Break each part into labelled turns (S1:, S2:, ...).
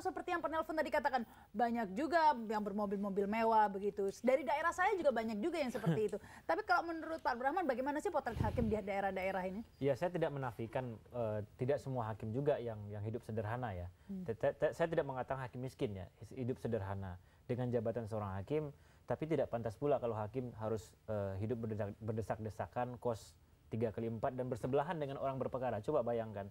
S1: seperti yang penelpon tadi katakan, banyak juga yang bermobil-mobil mewah begitu. Dari daerah saya juga banyak juga yang seperti itu. Tapi kalau menurut Pak Abdurrahman, bagaimana sih potret hakim di daerah-daerah ini?
S2: Ya, saya tidak menafikan tidak semua hakim juga yang hidup sederhana ya. Saya tidak mengatakan hakim miskin ya, hidup sederhana dengan jabatan seorang hakim, tapi tidak pantas pula kalau hakim harus hidup berdesak-desakan, kos 3 kali 4 dan bersebelahan dengan orang berperkara. Coba bayangkan.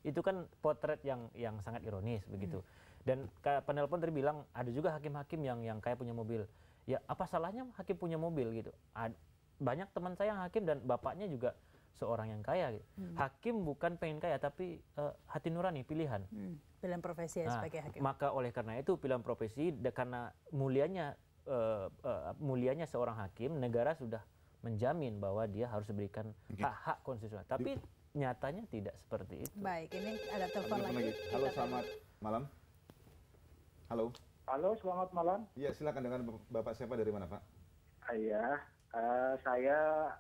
S2: Itu kan potret yang sangat ironis begitu. Dan penelpon tadi bilang ada juga hakim-hakim yang kayak punya mobil. Ya apa salahnya hakim punya mobil gitu. Banyak teman saya yang hakim dan bapaknya juga seorang yang kaya gitu. Hakim bukan pengen kaya tapi hati nurani, pilihan.
S1: Pilihan profesi ya sebagai hakim.
S2: Maka oleh karena itu pilihan profesi karena mulianya seorang hakim, negara sudah menjamin bahwa dia harus diberikan hak-hak konstitusional. Tapi nyatanya tidak seperti itu.
S1: Baik, ini ada telepon lagi.
S3: Halo, selamat malam. Halo.
S4: Halo, selamat malam.
S3: Iya, silakan dengan Bapak siapa dari mana, Pak?
S4: Iya, saya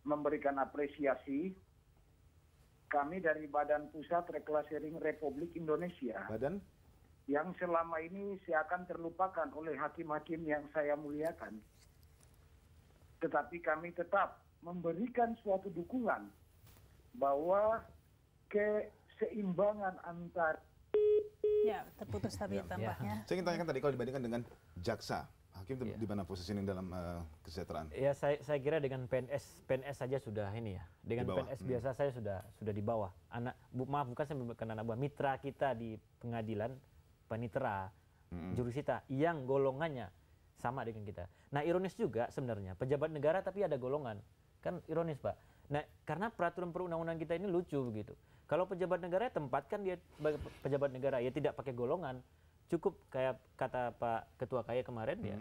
S4: memberikan apresiasi kami dari Badan Pusat Reklasering Republik Indonesia.
S3: Badan?
S4: Yang selama ini seakan terlupakan oleh hakim-hakim yang saya muliakan. Tetapi kami tetap memberikan suatu dukungan bahwa keseimbangan antar...
S1: Ya, terputus tapi tampaknya.
S3: Saya ingin tanyakan tadi kalau dibandingkan dengan jaksa, hakim di mana posisinya dalam kesejahteraan?
S2: Ya, saya kira dengan PNS saja sudah ini ya. Dengan PNS biasa saya sudah di bawah. Bukan saya bukan anak buah, mitra kita di pengadilan, panitera, jurusita yang golongannya sama dengan kita. Nah, ironis juga sebenarnya pejabat negara tapi ada golongan. Kan ironis, Pak. Nah, karena peraturan perundang-undangan kita ini lucu begitu. Kalau pejabat negara tempatkan dia sebagai pejabat negara, ya tidak pakai golongan. Cukup kayak kata Pak Ketua KAI kemarin ya.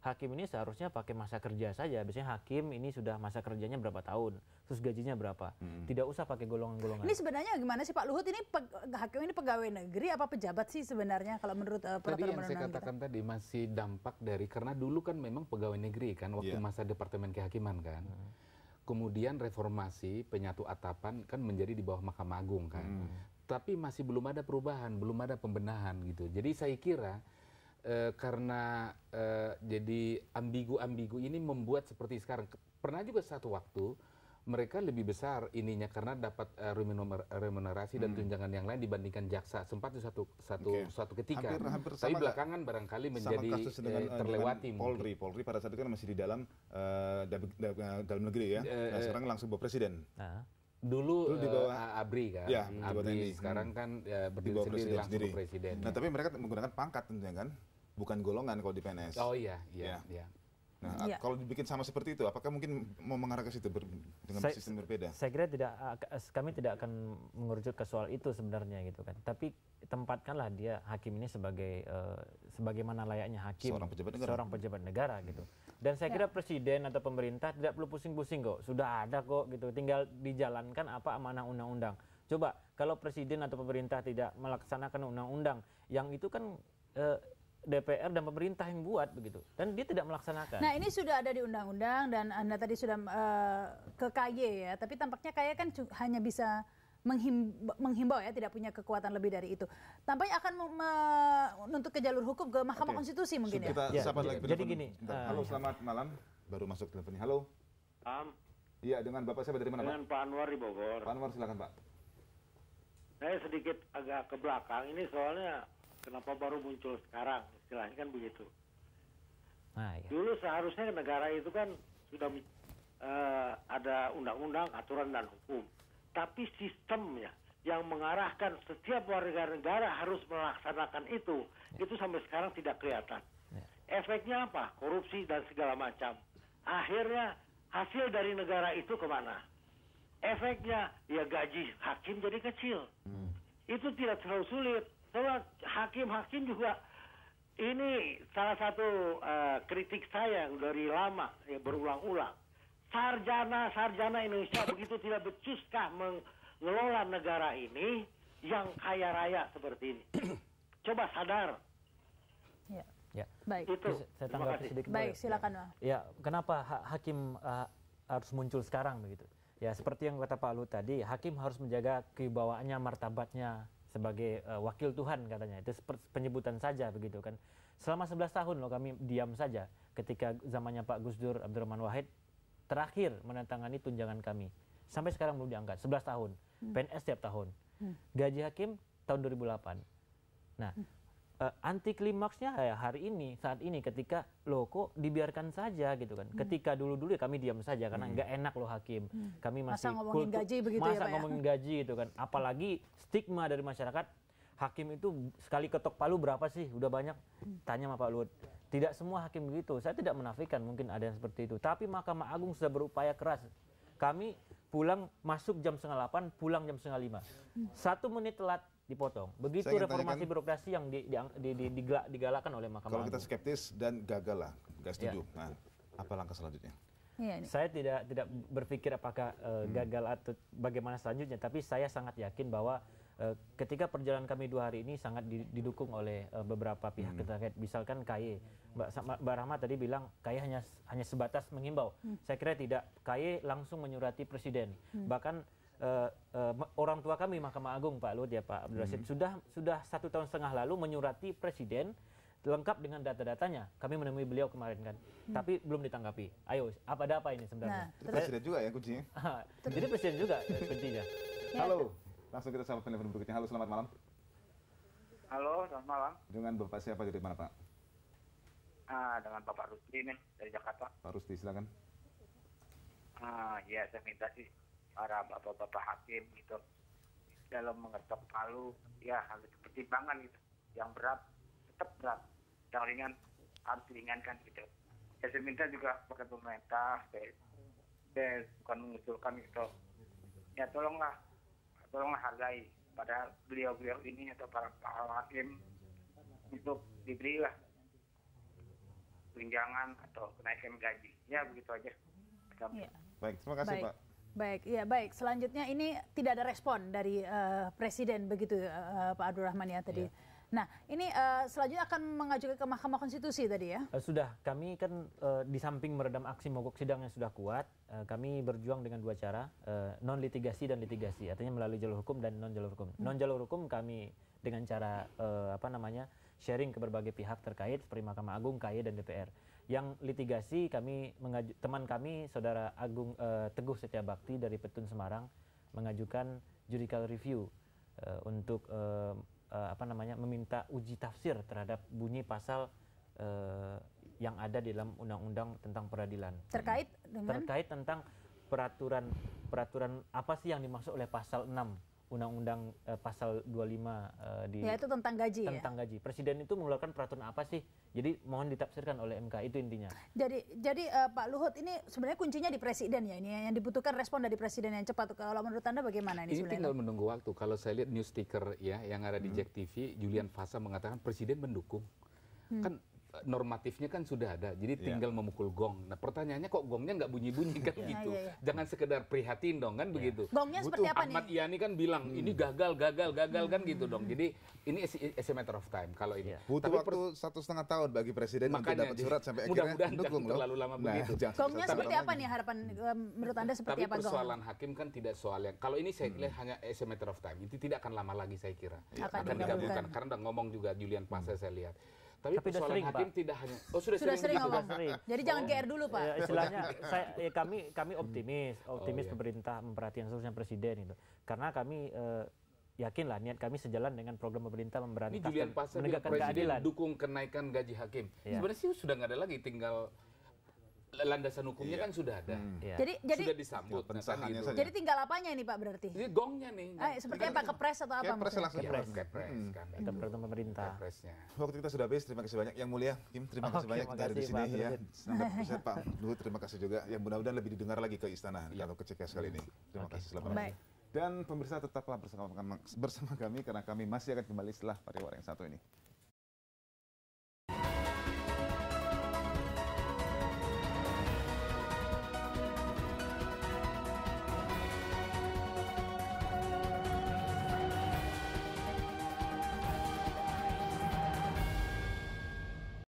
S2: Hakim ini seharusnya pakai masa kerja saja. Biasanya hakim ini sudah masa kerjanya berapa tahun, terus gajinya berapa. Tidak usah pakai golongan-golongan.
S1: Ini sebenarnya gimana sih Pak Luhut, ini hakim ini pegawai negeri apa pejabat sih sebenarnya kalau menurut peraturan
S5: tadi yang saya
S1: perundang-undangan
S5: katakan
S1: kita?
S5: tadi masih dampak dari, karena dulu kan memang pegawai negeri kan waktu masa Departemen Kehakiman kan. Kemudian reformasi penyatu atapan kan menjadi di bawah Mahkamah Agung kan. Tapi masih belum ada perubahan, belum ada pembenahan gitu. Jadi saya kira karena jadi ambigu-ambigu ini membuat seperti sekarang. Pernah juga satu waktu mereka lebih besar ininya karena dapat remunerasi dan tunjangan yang lain dibandingkan jaksa. Sempat itu suatu ketika.
S3: Hampir
S5: tapi
S3: sama
S5: belakangan barangkali menjadi terlewati.
S3: Polri pada saat itu kan masih di dalam negeri ya. Sekarang langsung bawa presiden.
S5: Dulu
S3: di bawah
S5: ABRI kan.
S3: Ya,
S5: ABRI sekarang kan berdiri sendiri langsung
S3: sendiri.
S5: presiden.
S3: Nah, tapi mereka menggunakan pangkat tentunya kan. Bukan golongan kalau di PNS.
S5: Oh iya.
S3: Nah, kalau dibikin sama seperti itu, apakah mungkin mau mengarah ke situ dengan sistem berbeda?
S2: Saya kira kami tidak akan mengerucut ke soal itu sebenarnya gitu kan. Tapi tempatkanlah dia hakim ini sebagaimana layaknya hakim, seorang pejabat negara gitu. Dan saya kira presiden atau pemerintah tidak perlu pusing-pusing kok. Sudah ada kok gitu. Tinggal dijalankan apa amanah undang-undang. Coba kalau presiden atau pemerintah tidak melaksanakan undang-undang, yang itu kan DPR dan pemerintah yang buat begitu, dan dia tidak melaksanakan.
S1: Nah, ini sudah ada di undang-undang dan Anda tadi sudah ke KY ya, tapi tampaknya KY kan hanya bisa menghimbau ya, tidak punya kekuatan lebih dari itu. Tampaknya akan menuntut ke jalur hukum ke Mahkamah Konstitusi mungkin ya.
S2: Jadi gini.
S3: Halo, selamat malam. Baru masuk teleponnya. Halo. Iya, dengan Bapak siapa dari mana, Pak?
S6: Dengan Pak Anwar di Bogor.
S3: Pak Anwar, silakan, Pak.
S6: Saya sedikit agak ke belakang ini soalnya. Kenapa baru muncul sekarang? Istilahnya kan begitu.
S2: Nah, ya.
S6: Dulu seharusnya negara itu kan sudah ada undang-undang, aturan dan hukum. Tapi sistemnya yang mengarahkan setiap warga negara harus melaksanakan itu sampai sekarang tidak kelihatan. Efeknya apa? Korupsi dan segala macam. Akhirnya hasil dari negara itu kemana? Efeknya ya gaji hakim jadi kecil. Itu tidak terlalu sulit. Soalnya hakim-hakim juga, ini salah satu kritik saya dari lama, ya berulang-ulang. Sarjana Indonesia begitu tidak becuskah mengelola negara ini yang kaya raya seperti ini. Coba sadar.
S2: Ya.
S1: Baik.
S6: Itu.
S2: Saya tanggapi sedikit.
S1: Baik, silakan, Pak.
S2: Ya, kenapa hakim harus muncul sekarang begitu? Ya, seperti yang kata Pak Luhut tadi, hakim harus menjaga kewibawaannya, martabatnya sebagai wakil Tuhan katanya. Itu penyebutan saja begitu kan. Selama 11 tahun loh kami diam saja ketika zamannya Pak Gus Dur Abdurrahman Wahid terakhir menandatangani tunjangan kami. Sampai sekarang belum diangkat, 11 tahun. PNS tiap tahun. Gaji hakim tahun 2008. Nah, anti klimaksnya ya hari ini, saat ini ketika loh kok dibiarkan saja gitu kan. Ketika dulu-dulu ya kami diam saja karena nggak enak loh hakim. Kami masih
S1: masa ngomongin gaji begitu
S2: masa
S1: ya Pak ya?
S2: ngomongin gaji gitu kan. Apalagi stigma dari masyarakat, hakim itu sekali ketok palu berapa sih? Udah banyak. Tanya sama Pak Luhut. Tidak semua hakim begitu. Saya tidak menafikan mungkin ada yang seperti itu. Tapi Mahkamah Agung sudah berupaya keras. Kami pulang masuk jam 7:30, pulang jam 4:30. 1 menit telat dipotong. Begitu reformasi birokrasi yang digalakkan oleh Mahkamah Agung.
S3: Kalau kita skeptis dan gagal lah, nggak setuju. Nah, apa langkah selanjutnya?
S2: Saya tidak berpikir apakah gagal atau bagaimana selanjutnya, tapi saya sangat yakin bahwa ketika perjalanan kami 2 hari ini sangat didukung oleh beberapa pihak terkait, misalkan KY. Mbak Rahma tadi bilang KY hanya sebatas mengimbau. Saya kira tidak. KY langsung menyurati Presiden. Bahkan orang tua kami Mahkamah Agung Pak Luhut ya Pak Abdul Rashid sudah 1,5 tahun lalu menyurati Presiden lengkap dengan data-datanya. Kami menemui beliau kemarin kan, tapi belum ditanggapi. Ayo, ada apa ini sebenarnya?
S3: Itu Presiden juga ya kuncinya.
S2: Jadi Presiden juga kuncinya.
S3: Halo, langsung kita sama penelpon berikutnya. Halo, selamat malam.
S4: Halo, selamat malam.
S3: Dengan Bapak siapa dari mana Pak?
S4: Dengan Bapak Rusdi nih dari Jakarta.
S3: Pak Rusdi, silakan.
S4: Ya, saya minta sih para bapak-bapak hakim gitu dalam mengetok palu ya harus pertimbangan gitu. Yang berat tetap berat, yang ringan harus diringankan gitu. Ya, saya minta juga kepada pemerintah, saya bukan mengusulkan gitu. Ya tolonglah hargai pada beliau-beliau ini atau para hakim untuk diberilah tunjangan atau kenaikan gaji. Ya begitu aja.
S1: Ya.
S3: Baik, terima kasih Pak.
S1: Baik, ya baik. Selanjutnya ini tidak ada respon dari Presiden begitu Pak Abdurrahman ya tadi. Ya. Nah, ini selanjutnya akan mengajukan ke Mahkamah Konstitusi tadi ya?
S2: Sudah, kami kan di samping meredam aksi mogok sidang yang sudah kuat, kami berjuang dengan 2 cara, non litigasi dan litigasi, artinya melalui jalur hukum dan non jalur hukum. Non jalur hukum kami dengan cara sharing ke berbagai pihak terkait seperti Mahkamah Agung, KY dan DPR. Yang litigasi kami teman kami Saudara Agung Teguh Setiabakti dari Petun Semarang mengajukan judicial review untuk meminta uji tafsir terhadap bunyi pasal yang ada di dalam undang-undang tentang peradilan.
S1: Terkait
S2: tentang peraturan apa sih yang dimaksud oleh pasal 6 Undang-Undang pasal 25
S1: itu tentang gaji
S2: tentang gaji. Presiden itu mengeluarkan peraturan apa sih? Jadi mohon ditafsirkan oleh MK, itu intinya.
S1: Jadi Pak Luhut ini sebenarnya kuncinya di Presiden ya, ini yang dibutuhkan respon dari Presiden yang cepat. Kalau menurut Anda bagaimana ini sebenarnya?
S5: Ini tinggal menunggu waktu. Kalau saya lihat news sticker ya yang ada di Jack TV, Julian Fasa mengatakan Presiden mendukung. Kan normatifnya kan sudah ada, jadi tinggal memukul gong. Nah pertanyaannya kok gongnya nggak bunyi-bunyi kan gitu. Jangan sekedar prihatin dong kan begitu.
S1: Gongnya seperti apa nih?
S5: Ahmad Yani kan bilang ini gagal kan gitu dong. Jadi ini as a matter of time kalau ini.
S3: Butuh waktu 1,5 tahun bagi Presiden untuk dapat surat sampai akhirnya mendukung loh.
S5: Terlalu lama begitu.
S1: Gongnya seperti apa nih harapan menurut Anda seperti apa gong?
S5: Tapi persoalan hakim kan tidak soal yang kalau ini saya lihat hanya as a matter of time. Itu tidak akan lama lagi saya kira. Akan dikabulkan karena udah ngomong juga Julian Fasa saya lihat. Tapi persoalan hakim Pak. Tidak hanya sudah sering ngomong.
S1: Jadi jangan GR dulu Pak.
S2: Ya, istilahnya kami optimis pemerintah memperhatikan seluruhnya Presiden itu. Karena kami yakinlah niat kami sejalan dengan program pemerintah memberantas dan menegakkan keadilan.
S5: Dukung kenaikan gaji hakim. Sebenarnya sih sudah nggak ada lagi, tinggal landasan hukumnya kan sudah ada.
S1: Jadi
S5: sudah disambut.
S3: Pengesahannya saja.
S1: Jadi tinggal apanya ini Pak berarti?
S5: Ini gongnya nih.
S1: Seperti apa, kepres atau apa?
S3: Kepres langsung.
S5: Kepres kan.
S2: Kita bertemu pemerintah.
S5: Kepresnya.
S3: Waktu kita sudah habis, terima kasih banyak. Yang mulia, Kim, terima kasih banyak dari di sini ya. Sampai bisa Pak Luhut, terima kasih juga. Yang mudah-mudahan lebih didengar lagi ke istana atau ke CKS kali ini. Terima kasih selamat malam. Dan pemirsa tetaplah bersama kami karena kami masih akan kembali setelah pariwara yang satu ini.